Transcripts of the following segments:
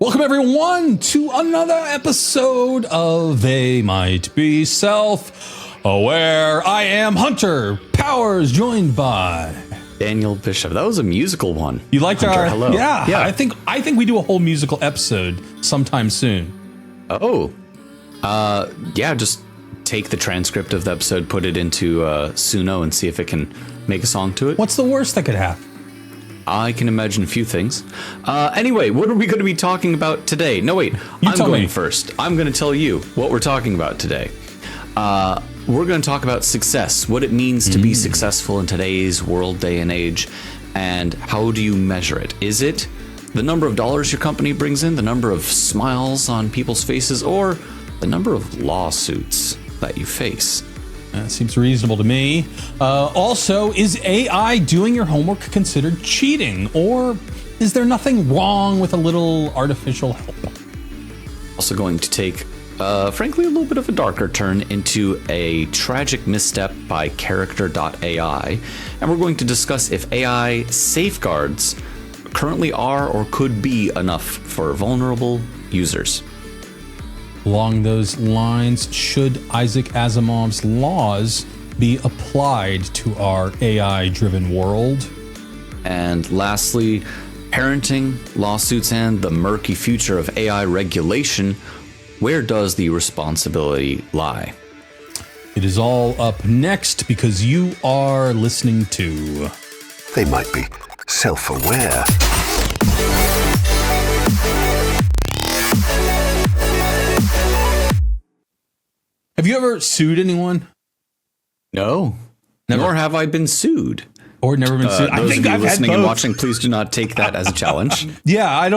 Welcome everyone to another episode of They Might Be Self-Aware. I am Hunter Powers, joined by Daniel Bishop. That was a musical one. You liked Hunter, our hello. Yeah. I think we do a whole musical episode sometime soon. Oh. Yeah, just take the transcript of the episode, put it into Suno and see if it can make a song to it. What's the worst that could happen? I can imagine a few things. Anyway, what are we going to be talking about today? No, wait. I'm going first. I'm going to tell you what we're talking about today. We're going to talk about success, what it means to be successful in today's world, day and age, and how do you measure it? Is it the number of dollars your company brings in, the number of smiles on people's faces, or the number of lawsuits that you face? That seems reasonable to me. Also, is AI doing your homework considered cheating? Or is there nothing wrong with a little artificial help? Also going to take, frankly, a little bit of a darker turn into a tragic misstep by character.ai. And we're going to discuss if AI safeguards currently are or could be enough for vulnerable users. Along those lines, should Isaac Asimov's laws be applied to our AI-driven world? And lastly, parenting, lawsuits, and the murky future of AI regulation. Where does the responsibility lie? It is all up next because you are listening to They Might Be Self-Aware. Have you ever sued anyone? No. Never. Nor have I been sued. Or never been sued? Those I think of you I've listening had and both. watching, please do not take that as a challenge. Yeah, I've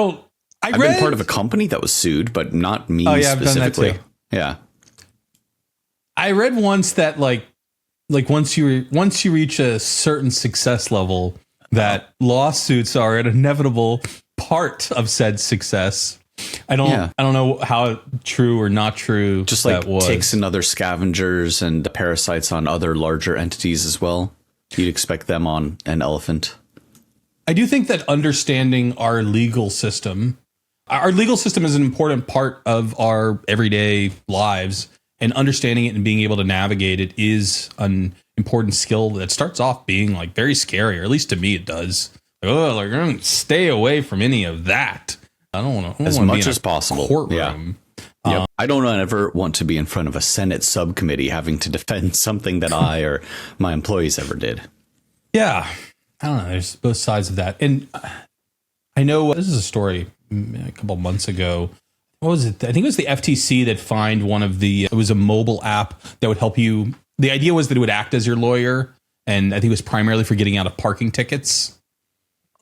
been part of a company that was sued, but not me specifically. I've done that too. Yeah. I read once that like once you reach a certain success level, that lawsuits are an inevitable part of said success. I don't know how true or not true. Just that like was. ticks and other scavengers and parasites on other larger entities as well. You'd expect them on an elephant. I do think that understanding our legal system is an important part of our everyday lives, and understanding it and being able to navigate it is an important skill that starts off being like very scary, or at least to me it does. I'm going to stay away from any of that. I don't want to as much as possible. Courtroom. Yeah. I don't ever want to be in front of a Senate subcommittee having to defend something that I or my employees ever did. Yeah. I don't know. There's both sides of that. And I know this is a story a couple months ago. What was it? I think it was the FTC that fined one of it was a mobile app that would help you. The idea was that it would act as your lawyer. And I think it was primarily for getting out of parking tickets.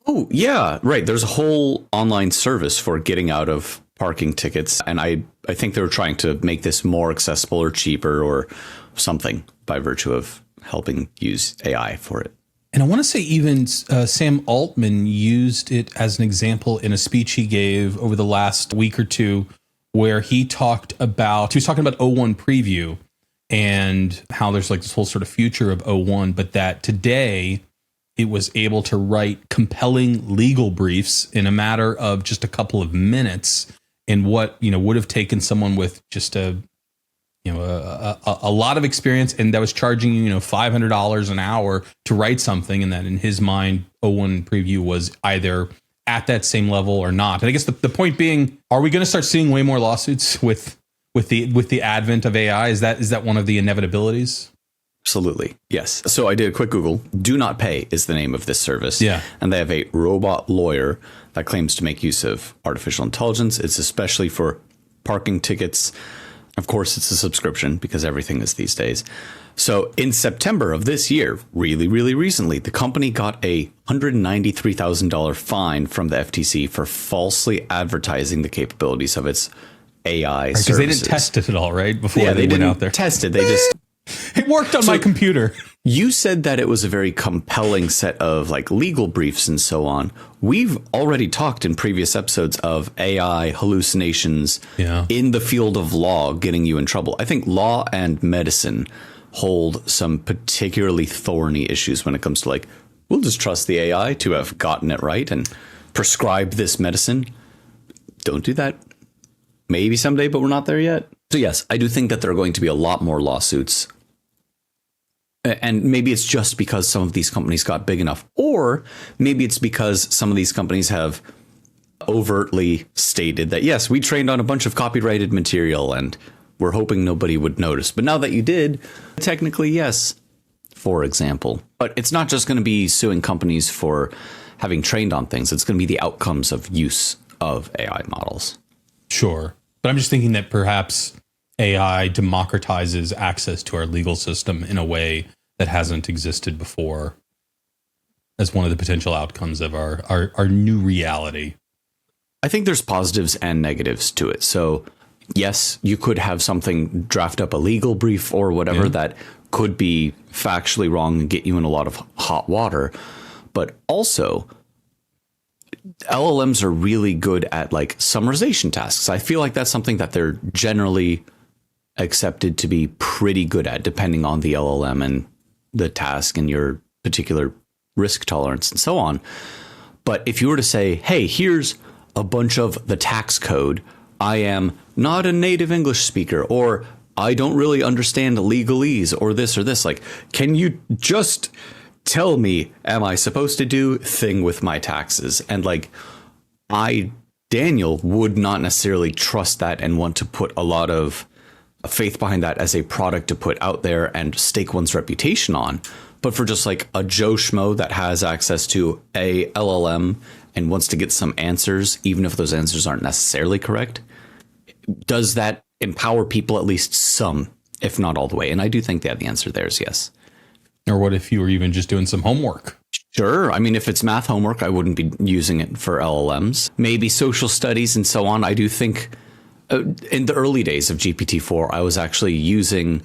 Oh, yeah, right. There's a whole online service for getting out of parking tickets. And I think they were trying to make this more accessible or cheaper or something by virtue of helping use AI for it. And I want to say even Sam Altman used it as an example in a speech he gave over the last week or two, where he was talking about O1 preview and how there's like this whole sort of future of O1, but that today it was able to write compelling legal briefs in a matter of just a couple of minutes, and what would have taken someone with just a lot of experience and that was charging $500 an hour to write something, and that in his mind O1 preview was either at that same level or not. And I guess the point being, are we going to start seeing way more lawsuits with the advent of AI? Is that one of the inevitabilities? Absolutely. Yes. So I did a quick Google. Do Not Pay is the name of this service. Yeah. And they have a robot lawyer that claims to make use of artificial intelligence. It's especially for parking tickets. Of course, it's a subscription because everything is these days. So in September of this year, really, really recently, the company got a $193,000 fine from the FTC for falsely advertising the capabilities of its AI services. Because they didn't test it at all, right? Before they went didn't out there. test it. They just... It worked on my computer. You said that it was a very compelling set of like legal briefs and so on. We've already talked in previous episodes of AI hallucinations in the field of law getting you in trouble. I think law and medicine hold some particularly thorny issues when it comes to like, we'll just trust the AI to have gotten it right and prescribe this medicine. don't do that. Maybe someday, but we're not there yet. So yes, I do think that there are going to be a lot more lawsuits. And maybe it's just because some of these companies got big enough, or maybe it's because some of these companies have overtly stated that, yes, we trained on a bunch of copyrighted material and we're hoping nobody would notice. But now that you did, technically, yes, for example. But it's not just going to be suing companies for having trained on things. It's going to be the outcomes of use of AI models. Sure. But I'm just thinking that perhaps AI democratizes access to our legal system in a way that hasn't existed before as one of the potential outcomes of our new reality. I think there's positives and negatives to it. So, yes, you could have something draft up a legal brief or whatever that could be factually wrong and get you in a lot of hot water. But also, LLMs are really good at like summarization tasks. I feel like that's something that they're generally accepted to be pretty good at, depending on the LLM and the task and your particular risk tolerance and so on. But if you were to say, hey, here's a bunch of the tax code, I am not a native English speaker, or I don't really understand legalese, or this, like, can you just tell me, am I supposed to do thing with my taxes? And like, Daniel, would not necessarily trust that and want to put a lot of faith behind that as a product to put out there and stake one's reputation on. But for just like a Joe Schmo that has access to a LLM and wants to get some answers, even if those answers aren't necessarily correct, does that empower people at least some, if not all the way? And I do think that the answer there is yes. Or what if you were even just doing some homework? Sure. I mean, if it's math homework, I wouldn't be using it for LLMs. Maybe social studies and so on. I do think in the early days of GPT-4, I was actually using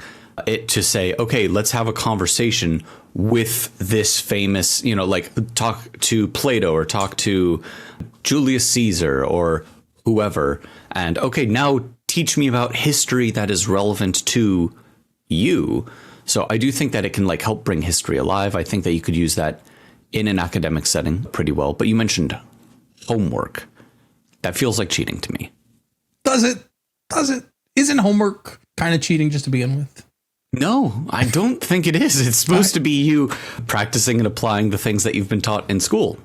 it to say, okay, let's have a conversation with this famous, like talk to Plato or talk to Julius Caesar or whoever. And okay, now teach me about history that is relevant to you. So I do think that it can like help bring history alive. I think that you could use that in an academic setting pretty well. But you mentioned homework. That feels like cheating to me. Does it? Isn't homework kind of cheating just to begin with? No, I don't think it is. It's supposed to be you practicing and applying the things that you've been taught in school.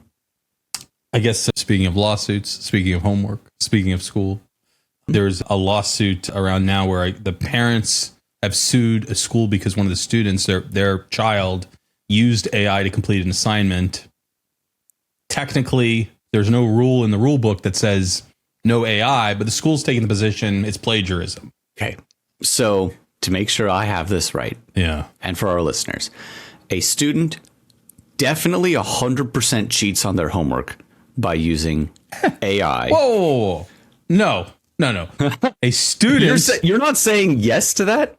I guess speaking of lawsuits, speaking of homework, speaking of school, there's a lawsuit around now where the parents have sued a school because one of the students, their child, used AI to complete an assignment. Technically, there's no rule in the rule book that says no AI, but the school's taking the position it's plagiarism. Okay. So to make sure I have this right. Yeah. And for our listeners, a student definitely 100% cheats on their homework by using AI. Whoa. No. A student. You're not saying yes to that?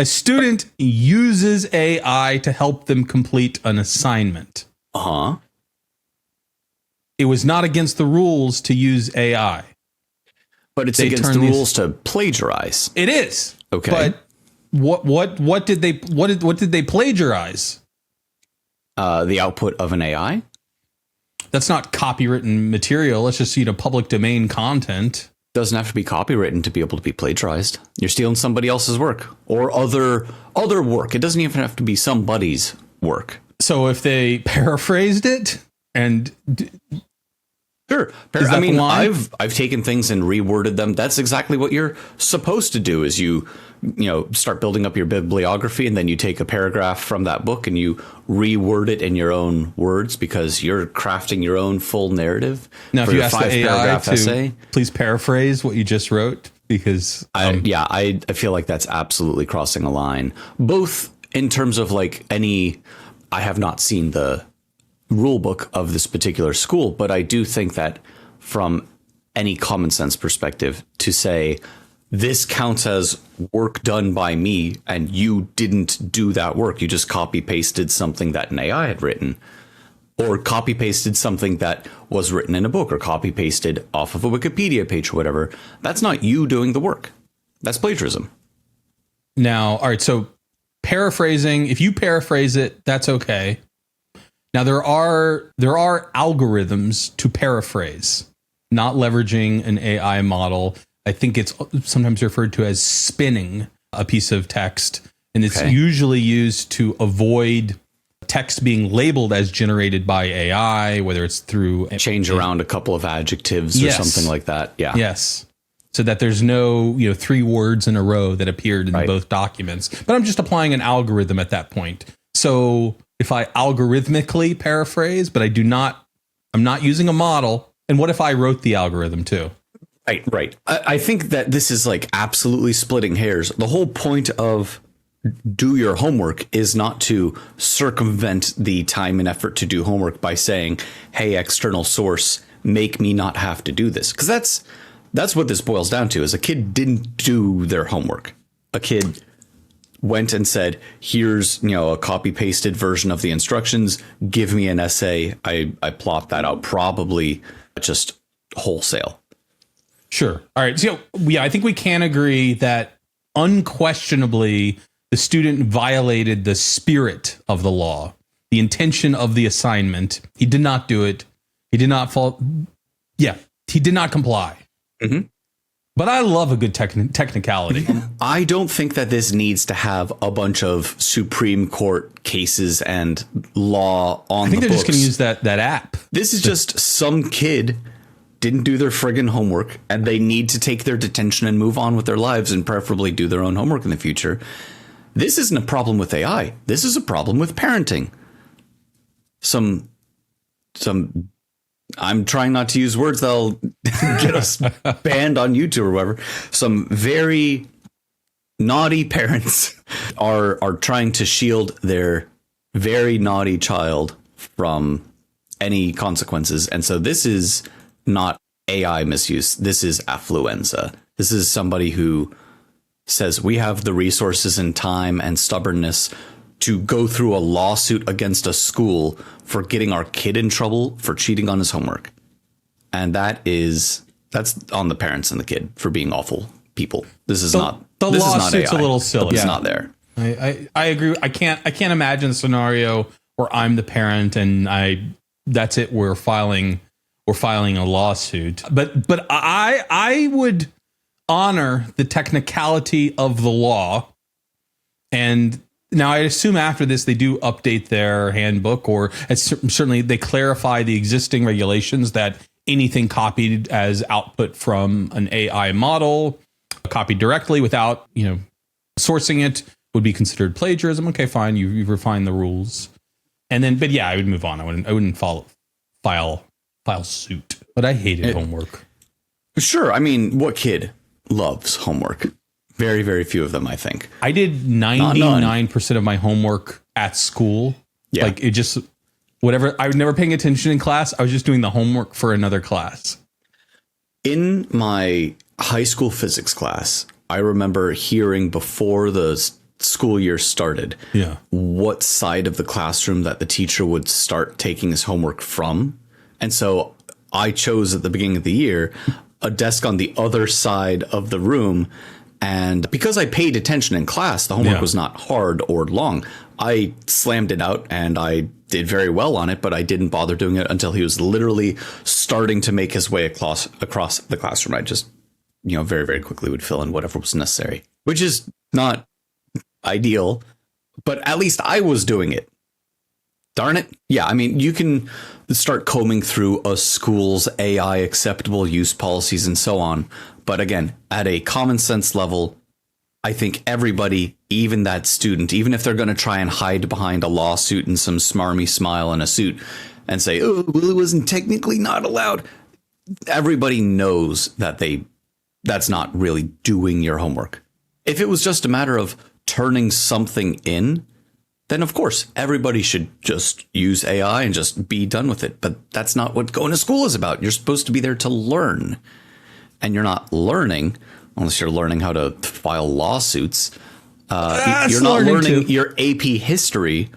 A student uses AI to help them complete an assignment. Uh-huh. It was not against the rules to use AI. But it's against the rules to plagiarize. It is. Okay. But what did they plagiarize? The output of an AI? That's not copywritten material. It's just, public domain content. Doesn't have to be copywritten to be able to be plagiarized. You're stealing somebody else's work or other work. It doesn't even have to be somebody's work. So if they paraphrased it and sure. I mean, I've taken things and reworded them. That's exactly what you're supposed to do is you start building up your bibliography, and then you take a paragraph from that book and you reword it in your own words because you're crafting your own full narrative. Now, if you ask the AI to essay, please paraphrase what you just wrote, because I feel like that's absolutely crossing a line, both in terms of like I have not seen the rule book of this particular school, but I do think that from any common sense perspective to say this counts as work done by me and you didn't do that work. You just copy pasted something that an AI had written, or copy pasted something that was written in a book, or copy pasted off of a Wikipedia page or whatever. That's not you doing the work. That's plagiarism. Now, all right. So paraphrasing, if you paraphrase it, that's okay. Now there are algorithms to paraphrase. not leveraging an AI model. I think it's sometimes referred to as spinning a piece of text. And it's usually used to avoid text being labeled as generated by AI, whether it's through change around a couple of adjectives or something like that. Yeah. Yes. So that there's no, 3 words in a row that appeared in both documents. But I'm just applying an algorithm at that point. So if I algorithmically paraphrase, but I'm not using a model. And what if I wrote the algorithm too? Right. I think that this is like absolutely splitting hairs. The whole point of do your homework is not to circumvent the time and effort to do homework by saying, hey, external source, make me not have to do this. Because that's what this boils down to, is a kid didn't do their homework. A kid went and said, here's, a copy pasted version of the instructions. Give me an essay. I plot that out, probably just wholesale. Sure. All right. So I think we can agree that unquestionably the student violated the spirit of the law, the intention of the assignment. He did not do it. He did not fall. Yeah, he did not comply. Mm-hmm. But I love a good technicality. I don't think that this needs to have a bunch of Supreme Court cases and law on the books. I think they're just going to use that app. This is just some kid didn't do their friggin' homework, and they need to take their detention and move on with their lives and preferably do their own homework in the future. This isn't a problem with AI. This is a problem with parenting. Some I'm trying not to use words that'll get us banned on YouTube or whatever. Some very naughty parents are trying to shield their very naughty child from any consequences. And so this is not AI misuse. This is affluenza. This is somebody who says we have the resources and time and stubbornness to go through a lawsuit against a school for getting our kid in trouble for cheating on his homework. And that's on the parents and the kid for being awful people. This is not the this lawsuit's is not AI. A little silly. It's not there. I agree. I can't imagine a scenario where I'm the parent and that's it. We're filing a lawsuit. But I would honor the technicality of the law. And now I assume after this, they do update their handbook, or certainly they clarify the existing regulations that anything copied as output from an AI model, copied directly without, sourcing it, would be considered plagiarism. Okay, fine. You've refined the rules. And then, but yeah, I would move on. I wouldn't file suit, but I hated homework. Sure. I mean, what kid loves homework? Very, very few of them, I think. I did 99% of my homework at school. Yeah. Like it just, whatever. I was never paying attention in class. I was just doing the homework for another class. In my high school physics class, I remember hearing before the school year started, what side of the classroom that the teacher would start taking his homework from. And so I chose at the beginning of the year a desk on the other side of the room. And because I paid attention in class, the homework was not hard or long. I slammed it out and I did very well on it, but I didn't bother doing it until he was literally starting to make his way across the classroom. I just, very, very quickly would fill in whatever was necessary, which is not ideal, but at least I was doing it. Darn it. Yeah, I mean, you can start combing through a school's AI acceptable use policies and so on. But again, at a common sense level, I think everybody, even that student, even if they're going to try and hide behind a lawsuit and some smarmy smile and a suit and say, oh, well, it wasn't technically not allowed. Everybody knows that that's not really doing your homework. If it was just a matter of turning something in, then of course, everybody should just use AI and just be done with it. But that's not what going to school is about. You're supposed to be there to learn. And you're not learning unless you're learning how to file lawsuits. You're not learning your AP history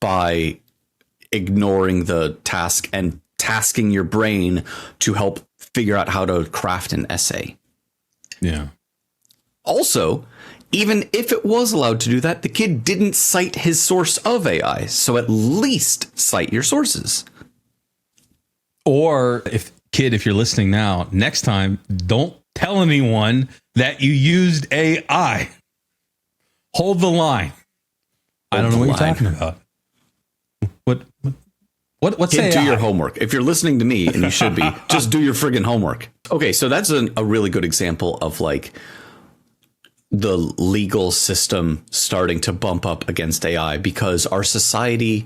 by ignoring the task and tasking your brain to help figure out how to craft an essay. Yeah. Also, even if it was allowed to do that, the kid didn't cite his source of AI. So at least cite your sources. Or if kid, if you're listening now, next time, don't tell anyone that you used AI. Hold the line. I don't know what you're talking about. What's Kid, AI? do your homework. If you're listening to me, and you should be, just do your friggin' homework. Okay, so that's a really good example of like the legal system starting to bump up against AI because our society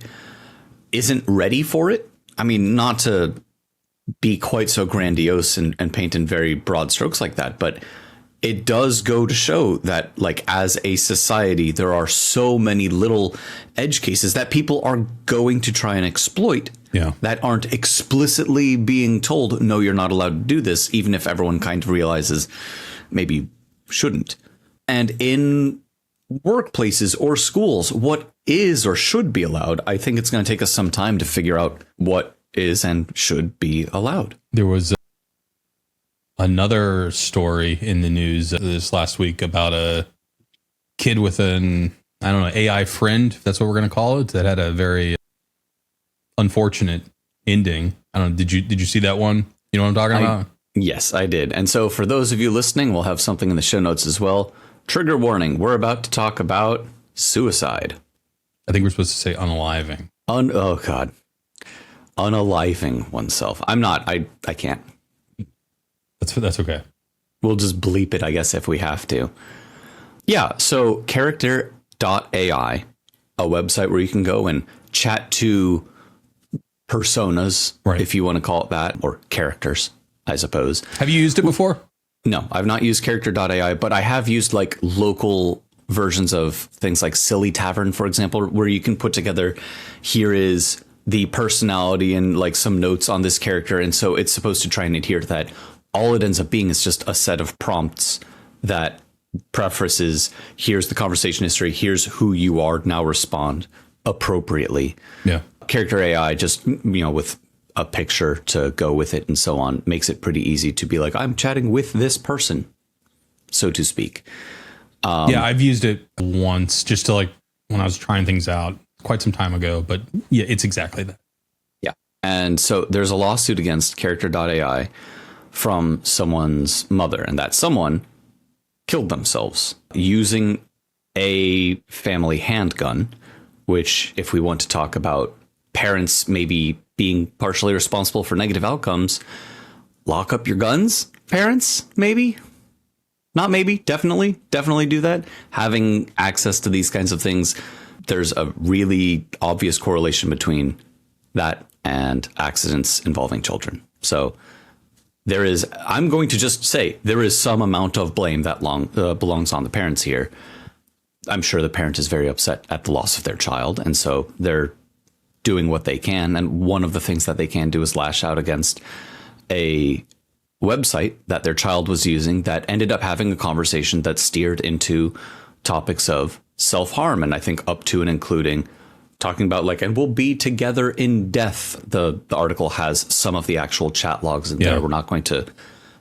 isn't ready for it. I mean, not to be quite so grandiose and paint in very broad strokes like that, but it does go to show that, like, as a society, there are so many little edge cases that people are going to try and exploit that aren't explicitly being told, no, you're not allowed to do this, even if everyone kind of realizes maybe shouldn't. And in workplaces or schools, what is or should be allowed, I think it's going to take us some time to figure out what is and should be allowed. There was another story in the news this last week about a kid with an, I don't know, AI friend, if that's what we're going to call it, that had a very unfortunate ending. I don't know. Did you see that one? You know what I'm talking about? Yes, I did. And so for those of you listening, we'll have something in the show notes as well. Trigger warning. We're about to talk about suicide. I think we're supposed to say unaliving. Oh, God. Unaliving oneself. I'm not. I can't. That's okay. We'll just bleep it, I guess, if we have to. Yeah. So character.ai, a website where you can go and chat to personas, right, if you want to call it that, or characters, I suppose. Have you used it before? No, I've not used character.ai, but I have used like local versions of things like Silly Tavern, for example, where you can put together, here is the personality and like some notes on this character. And so it's supposed to try and adhere to that. All it ends up being is just a set of prompts that prefaces, here's the conversation history, here's who you are, now respond appropriately. Yeah. Character AI, just, with a picture to go with it and so on, makes it pretty easy to be like, I'm chatting with this person, so to speak. Yeah, I've used it once just to, like, when I was trying things out quite some time ago, but yeah, it's exactly that. Yeah. And so there's a lawsuit against character.ai from someone's mother, and that someone killed themselves using a family handgun, which, if we want to talk about parents maybe being partially responsible for negative outcomes, lock up your guns, parents, maybe. Not maybe, definitely do that. Having access to these kinds of things, there's a really obvious correlation between that and accidents involving children. So there is, I'm going to just say, there is some amount of blame that belongs on the parents here. I'm sure the parent is very upset at the loss of their child, and so they're doing what they can. And one of the things that they can do is lash out against a website that their child was using that ended up having a conversation that steered into topics of self-harm, and I think up to and including talking about, like, and we'll be together in death. The article has some of the actual chat logs in there. We're not going to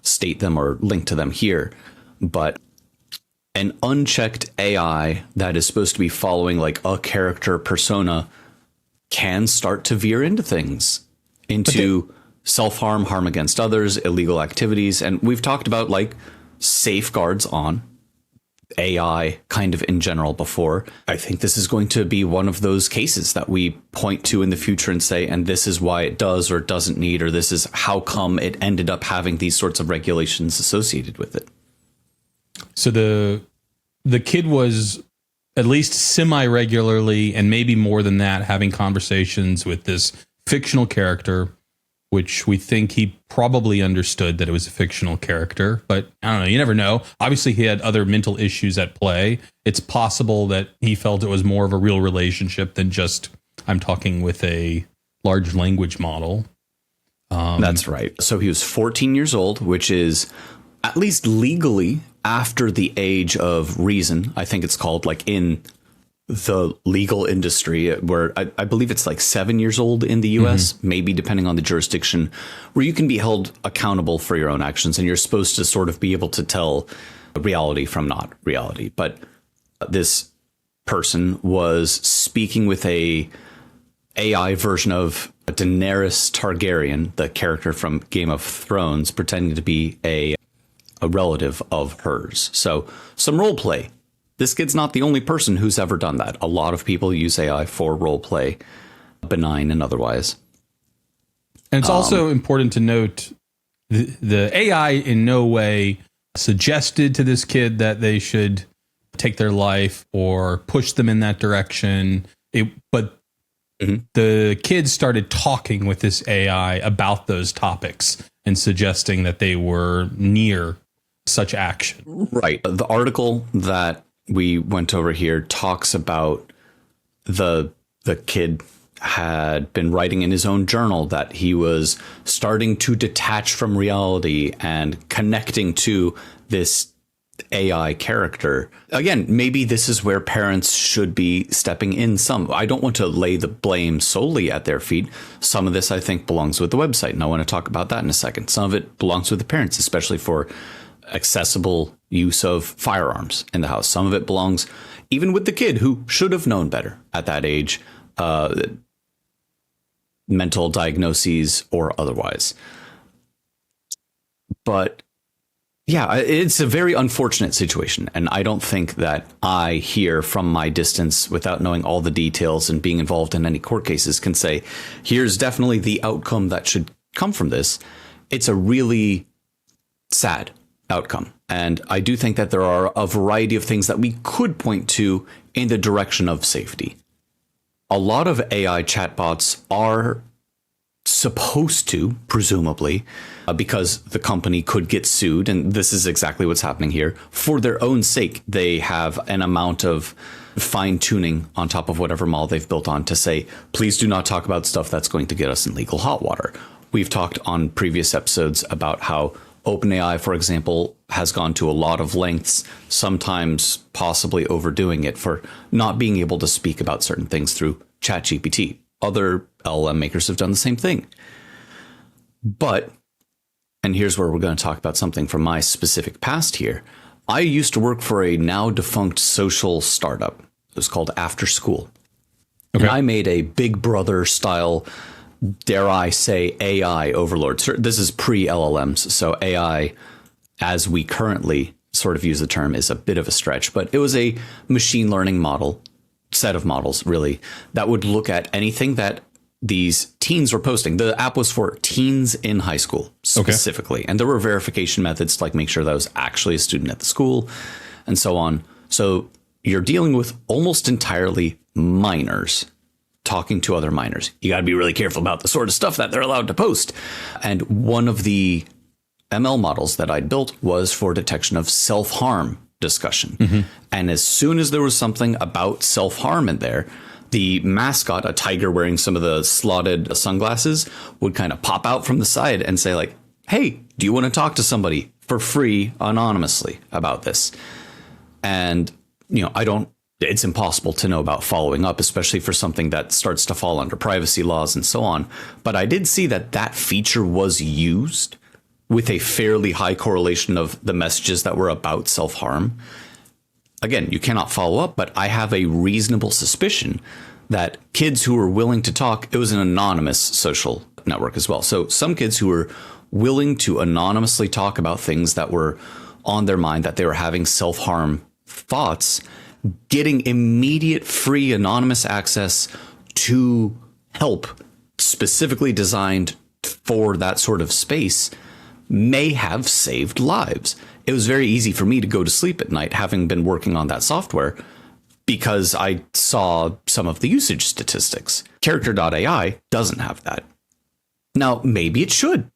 state them or link to them here, but an unchecked AI that is supposed to be following like a character persona can start to veer into things, into self-harm, harm against others, illegal activities. And we've talked about like safeguards on AI kind of in general before. I think this is going to be one of those cases that we point to in the future and say, and this is why it does or doesn't need, or this is how come it ended up having these sorts of regulations associated with it. So the kid was at least semi-regularly, and maybe more than that, having conversations with this fictional character, which we think he probably understood that it was a fictional character. But I don't know, you never know. Obviously, he had other mental issues at play. It's possible that he felt it was more of a real relationship than just, I'm talking with a large language model. That's right. So he was 14 years old, which is at least legally after the age of reason. I think it's called, like, in the legal industry, where I believe it's like 7 years old in the US, maybe depending on the jurisdiction, where you can be held accountable for your own actions, and you're supposed to sort of be able to tell reality from not reality. But this person was speaking with a AI version of Daenerys Targaryen, the character from Game of Thrones, pretending to be a relative of hers. So some role play. This kid's not the only person who's ever done that. A lot of people use AI for role play, benign and otherwise. And it's also important to note the AI in no way suggested to this kid that they should take their life or push them in that direction. But the kids started talking with this AI about those topics and suggesting that they were near such action. Right. The article that we went over here talks about the kid had been writing in his own journal that he was starting to detach from reality and connecting to this AI character. Again, maybe this is where parents should be stepping in some. I don't want to lay the blame solely at their feet. Some of this, I think, belongs with the website, and I want to talk about that in a second. Some of it belongs with the parents, especially for accessible use of firearms in the house. Some of it belongs even with the kid who should have known better at that age, mental diagnoses or otherwise. But yeah, it's a very unfortunate situation. And I don't think that I here from my distance, without knowing all the details and being involved in any court cases, can say, here's definitely the outcome that should come from this. It's a really sad outcome. And I do think that there are a variety of things that we could point to in the direction of safety. A lot of AI chatbots are supposed to, presumably, because the company could get sued, and this is exactly what's happening here, for their own sake. They have an amount of fine-tuning on top of whatever model they've built on to say, please do not talk about stuff that's going to get us in legal hot water. We've talked on previous episodes about how OpenAI, for example, has gone to a lot of lengths, sometimes possibly overdoing it, for not being able to speak about certain things through ChatGPT. Other LLM makers have done the same thing. But, and here's where we're going to talk about something from my specific past here. I used to work for a now defunct social startup. It was called After School. Okay. And I made a Big Brother style, dare I say, AI overlord. This is pre-LLMs, so AI, as we currently sort of use the term, is a bit of a stretch, but it was a machine learning model, set of models, really, that would look at anything that these teens were posting. The app was for teens in high school specifically, and there were verification methods to like make sure that I was actually a student at the school and so on. So you're dealing with almost entirely minors talking to other minors. You got to be really careful about the sort of stuff that they're allowed to post. And one of the ML models that I'd built was for detection of self-harm discussion. And as soon as there was something about self-harm in there, the mascot, a tiger wearing some of the slotted sunglasses, would kind of pop out from the side and say like, hey, do you want to talk to somebody for free anonymously about this? And, you know, it's impossible to know about following up, especially for something that starts to fall under privacy laws and so on. But I did see that that feature was used with a fairly high correlation of the messages that were about self-harm. Again, you cannot follow up, but I have a reasonable suspicion that kids who were willing to talk, it was an anonymous social network as well. So some kids who were willing to anonymously talk about things that were on their mind, that they were having self-harm thoughts, getting immediate free anonymous access to help specifically designed for that sort of space may have saved lives. It was very easy for me to go to sleep at night having been working on that software because I saw some of the usage statistics. Character.ai doesn't have that. Now, maybe it should.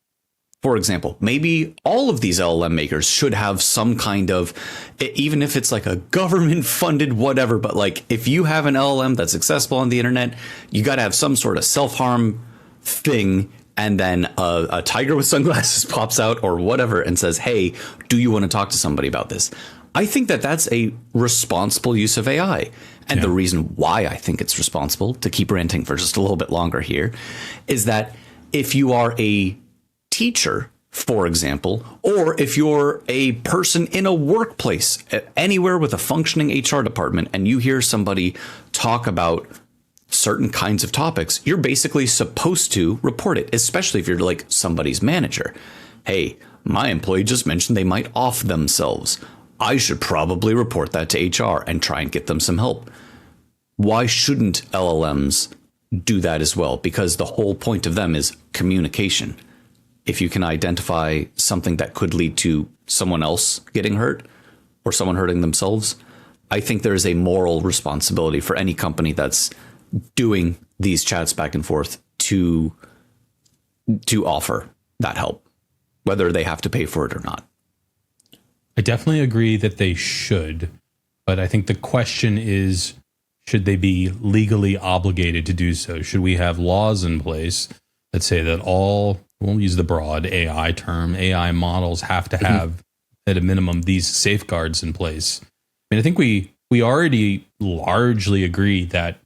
For example, maybe all of these LLM makers should have some kind of, even if it's like a government funded whatever, but like if you have an LLM that's accessible on the internet, you got to have some sort of self-harm thing. And then a tiger with sunglasses pops out or whatever and says, hey, do you want to talk to somebody about this? I think that that's a responsible use of AI. And the reason why I think it's responsible, to keep ranting for just a little bit longer here, is that if you are a teacher, for example, or if you're a person in a workplace, anywhere with a functioning HR department, and you hear somebody talk about certain kinds of topics, you're basically supposed to report it, especially if you're like somebody's manager. Hey, my employee just mentioned they might off themselves. I should probably report that to HR and try and get them some help. Why shouldn't LLMs do that as well? Because the whole point of them is communication. If you can identify something that could lead to someone else getting hurt or someone hurting themselves, I think there is a moral responsibility for any company that's doing these chats back and forth to offer that help, whether they have to pay for it or not. I definitely agree that they should, but I think the question is, should they be legally obligated to do so? Should we have laws in place that say that all, we'll use the broad AI term, AI models have to have at a minimum these safeguards in place? I mean, I think we already largely agree that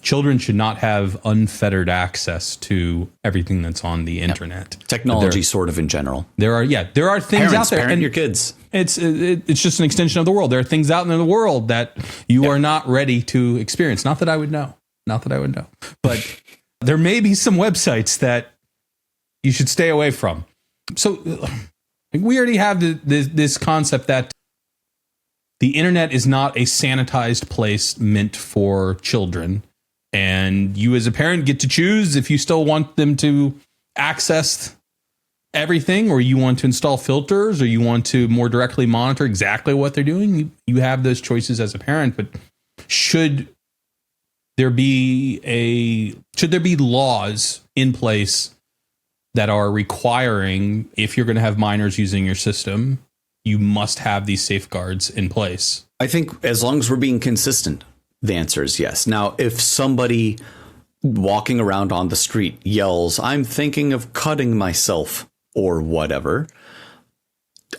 children should not have unfettered access to everything that's on the internet. Technology, sort of in general. There are things out there. Parent your kids. It's just an extension of the world. There are things out in the world that you are not ready to experience. Not that I would know. But there may be some websites that you should stay away from. So we already have this concept that the internet is not a sanitized place meant for children. And you as a parent get to choose if you still want them to access everything, or you want to install filters, or you want to more directly monitor exactly what they're doing. You have those choices as a parent, but should there be laws in place that are requiring, if you're going to have minors using your system, you must have these safeguards in place? I think as long as we're being consistent, the answer is yes. Now, if somebody walking around on the street yells, "I'm thinking of cutting myself," or whatever,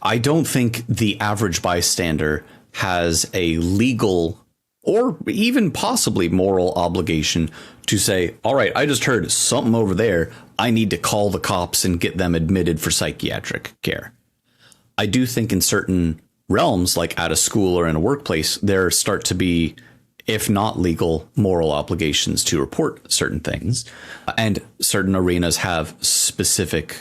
I don't think the average bystander has a legal or even possibly moral obligation to say, all right, I just heard something over there. I need to call the cops and get them admitted for psychiatric care. I do think in certain realms, like at a school or in a workplace, there start to be, if not legal, moral obligations to report certain things. And certain arenas have specific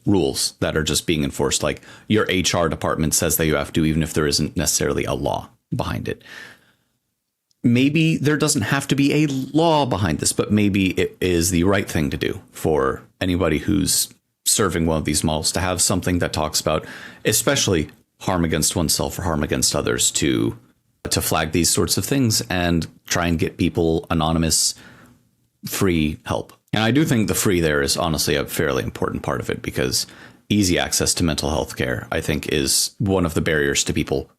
rules that are just being enforced. Like your HR department says that you have to, even if there isn't necessarily a law behind it. Maybe there doesn't have to be a law behind this, but maybe it is the right thing to do for anybody who's serving one of these models to have something that talks about, especially harm against oneself or harm against others, to flag these sorts of things and try and get people anonymous, free help. And I do think the free there is honestly a fairly important part of it, because easy access to mental health care, I think, is one of the barriers to people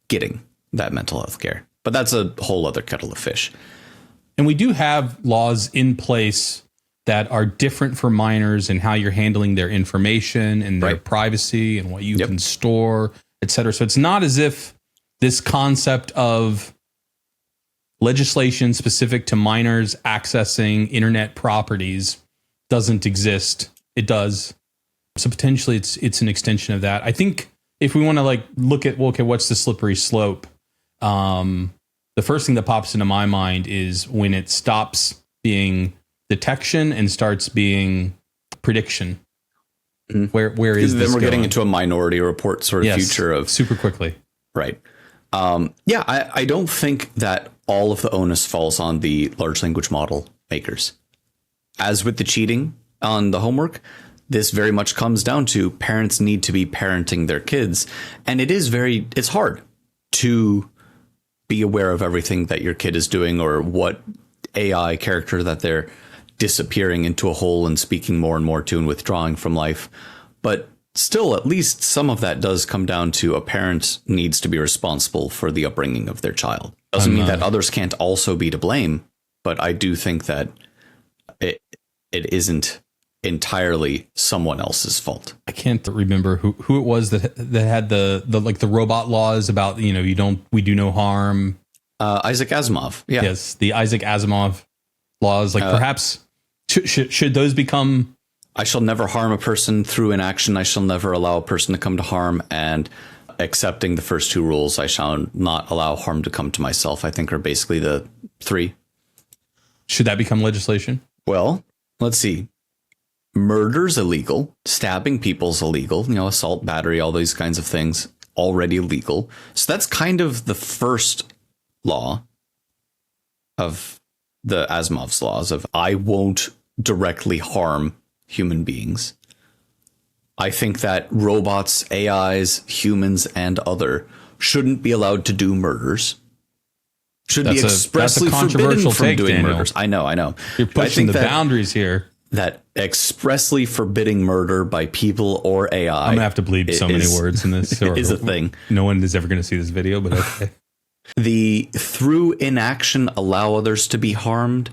getting that mental health care. But that's a whole other kettle of fish. And we do have laws in place that are different for minors and how you're handling their information and their privacy and what you can store, et cetera. So it's not as if this concept of legislation specific to minors accessing internet properties doesn't exist. It does. So potentially it's an extension of that. I think if we want to look at, okay, what's the slippery slope? The first thing that pops into my mind is when it stops being detection and starts being prediction. Mm-hmm. Where is this? Then we're going? getting into a Minority Report sort of future of super quickly. Right. I don't think that all of the onus falls on the large language model makers. As with the cheating on the homework, this very much comes down to parents need to be parenting their kids. And it's hard to be aware of everything that your kid is doing or what AI character that they're disappearing into a hole and speaking more and more to and withdrawing from life. But still, at least some of that does come down to a parent needs to be responsible for the upbringing of their child. Doesn't mean that others can't also be to blame, but I do think that it isn't entirely someone else's fault. I can't remember who it was that had the robot laws about, we do no harm. Isaac Asimov. Yeah. Yes, the Isaac Asimov laws. Perhaps should those become? I shall never harm a person through inaction. I shall never allow a person to come to harm. And accepting the first two rules, I shall not allow harm to come to myself, I think are basically the three. Should that become legislation? Well, let's see. Murder's illegal. Stabbing people's illegal. Assault, battery, all these kinds of things already legal. So that's kind of the first law of the Asimov's laws of I won't directly harm human beings. I think that robots, AIs, humans, and other shouldn't be allowed to do murders. Should be expressly forbidden from doing Daniel. murders. I know. You're pushing the boundaries here. That expressly forbidding murder by people or AI. I'm going to have to bleep so many words in this. Is a thing. No one is ever going to see this video, but okay. The through inaction allow others to be harmed.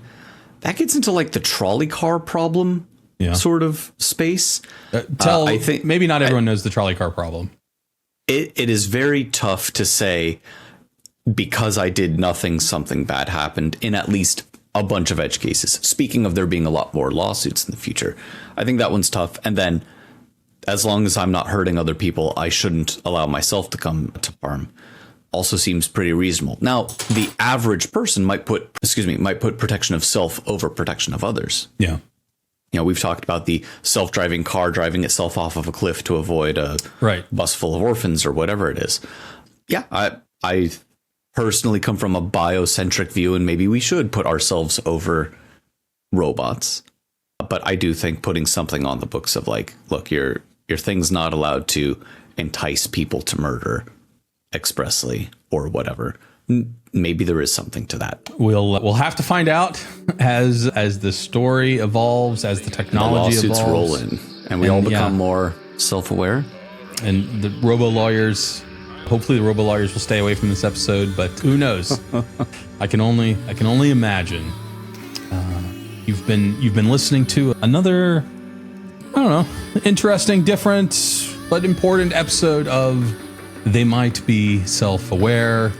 That gets into like the trolley car problem sort of space. I think maybe not everyone knows the trolley car problem. It is very tough to say because I did nothing, something bad happened in at least a bunch of edge cases. Speaking of there being a lot more lawsuits in the future, I think that one's tough. And then as long as I'm not hurting other people, I shouldn't allow myself to come to harm. Also seems pretty reasonable. Now, the average person might put protection of self over protection of others. Yeah. We've talked about the self-driving car driving itself off of a cliff to avoid a bus full of orphans or whatever it is. Yeah, I personally come from a biocentric view, and maybe we should put ourselves over robots. But I do think putting something on the books of like, look, your thing's not allowed to entice people to murder expressly or whatever. Maybe there is something to that. We'll have to find out as the story evolves, as the technology the lawsuits evolves, roll in, and we all become more self-aware. And the robo-lawyers, hopefully the robo-lawyers will stay away from this episode, but who knows? I can only imagine. You've been listening to another, I don't know, interesting, different, but important episode of They Might Be Self-Aware.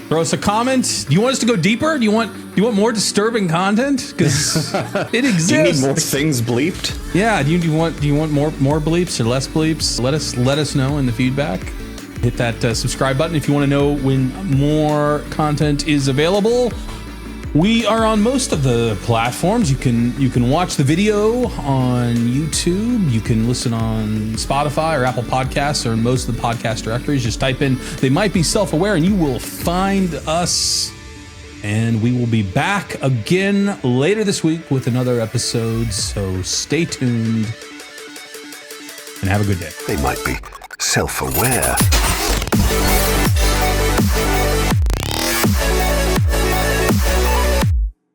Throw us a comment. Do you want us to go deeper? Do you want more disturbing content? Because it exists. Do you need more things bleeped? Yeah. Do you want more bleeps or less bleeps? Let us know in the feedback. Hit that subscribe button if you want to know when more content is available. We are on most of the platforms. You can watch the video on YouTube. You can listen on Spotify or Apple Podcasts or most of the podcast directories. Just type in They Might Be Self-Aware and you will find us. And we will be back again later this week with another episode. So stay tuned and have a good day. They might be self-aware.